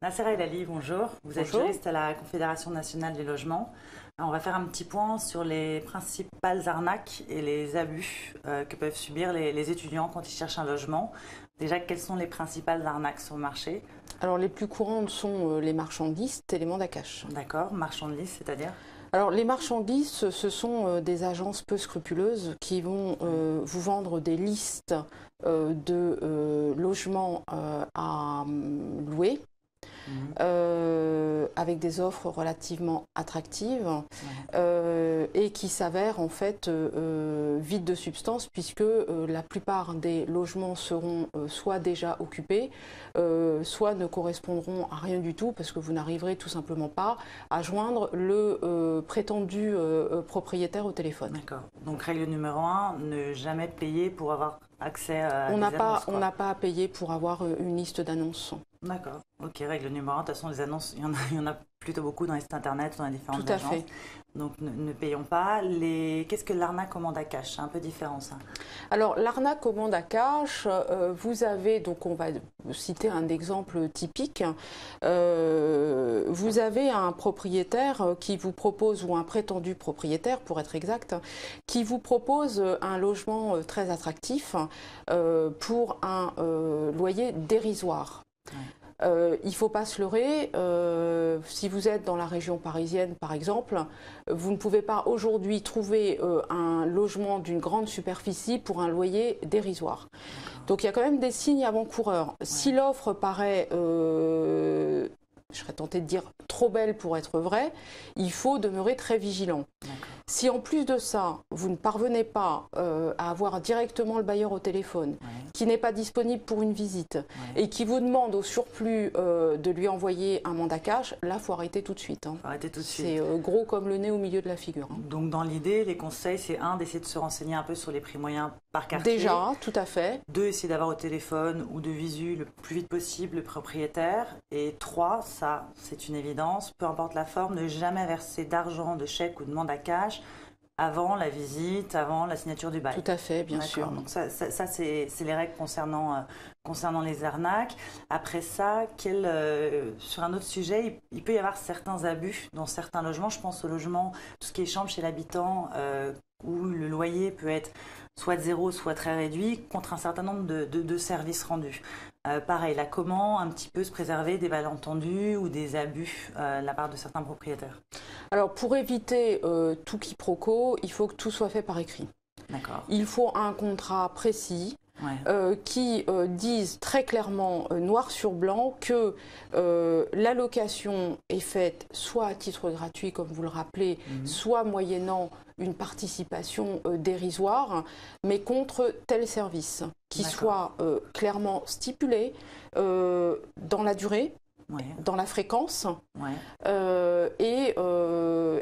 Nassera El Ali, bonjour. Vous êtes juriste à la Confédération nationale du logement. Alors, on va faire un petit point sur les principales arnaques et les abus que peuvent subir les étudiants quand ils cherchent un logement. Déjà, quelles sont les principales arnaques sur le marché? Alors, les plus courantes sont les marchandises et les mandats cash. D'accord, marchandises, c'est-à-dire? Alors, les marchandises, ce sont des agences peu scrupuleuses qui vont vous vendre des listes de logements à louer. Avec des offres relativement attractives et qui s'avèrent en fait vides de substance puisque la plupart des logements seront soit déjà occupés, soit ne correspondront à rien du tout parce que vous n'arriverez tout simplement pas à joindre le prétendu propriétaire au téléphone. D'accord. Donc règle numéro 1, ne jamais payer pour avoir accès à des annonces. On n'a pas à payer pour avoir une liste d'annonces. D'accord. Ok, règle numéro 1. De toute façon, les annonces, il y en a plutôt beaucoup dans les sites internet, dans les différentes agences. Tout à fait. Donc ne payons pas. Qu'est-ce que l'arnaque au mandat cash? C'est un peu différent ça. Alors l'arnaque au mandat cash, vous avez, donc on va citer un exemple typique, vous avez un propriétaire qui vous propose, ou un prétendu propriétaire pour être exact, qui vous propose un logement très attractif pour un loyer dérisoire. Ouais. Il ne faut pas se leurrer, si vous êtes dans la région parisienne par exemple, vous ne pouvez pas aujourd'hui trouver un logement d'une grande superficie pour un loyer dérisoire. Donc il y a quand même des signes avant-coureurs. Ouais. Si l'offre paraît, je serais tentée de dire, trop belle pour être vraie, il faut demeurer très vigilant. Si en plus de ça, vous ne parvenez pas à avoir directement le bailleur au téléphone, qui n'est pas disponible pour une visite, et qui vous demande au surplus de lui envoyer un mandat cash, là, il faut arrêter tout de suite. Hein. Arrêter tout de suite. C'est gros comme le nez au milieu de la figure. Hein. Donc dans l'idée, les conseils, c'est 1, d'essayer de se renseigner un peu sur les prix moyens par quartier. Déjà, tout à fait. 2, essayer d'avoir au téléphone ou de visu le plus vite possible le propriétaire. Et 3, ça, c'est une évidence, peu importe la forme, ne jamais verser d'argent, de chèque ou de mandat cash avant la visite, avant la signature du bail. Tout à fait, bien sûr. Donc ça c'est les règles concernant les arnaques. Après ça, sur un autre sujet, il peut y avoir certains abus dans certains logements. Je pense au logement, tout ce qui est chambre chez l'habitant, où le loyer peut être soit de 0, soit très réduit, contre un certain nombre de services rendus. Pareil, là, comment un petit peu se préserver des malentendus ou des abus de la part de certains propriétaires? Alors, pour éviter tout quiproquo, il faut que tout soit fait par écrit. D'accord. Il faut un contrat précis qui dise très clairement, noir sur blanc, que la location est faite soit à titre gratuit, comme vous le rappelez, soit moyennant une participation dérisoire, mais contre tel service, qui soit clairement stipulé dans la durée, dans la fréquence, et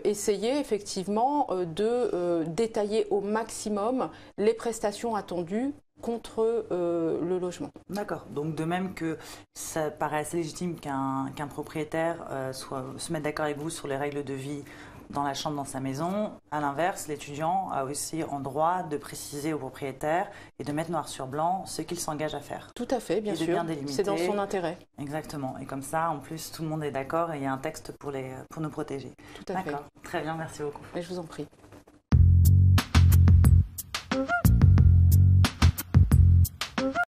essayer effectivement de détailler au maximum les prestations attendues contre le logement. D'accord. Donc de même que ça paraît assez légitime qu'un propriétaire se mette d'accord avec vous sur les règles de vie dans la chambre, dans sa maison, à l'inverse, l'étudiant a aussi en droit de préciser au propriétaire et de mettre noir sur blanc ce qu'il s'engage à faire. Tout à fait, bien sûr. C'est dans son intérêt. Exactement. Et comme ça, en plus, tout le monde est d'accord et il y a un texte pour nous protéger. Tout à fait. D'accord. Très bien, merci beaucoup. Et je vous en prie.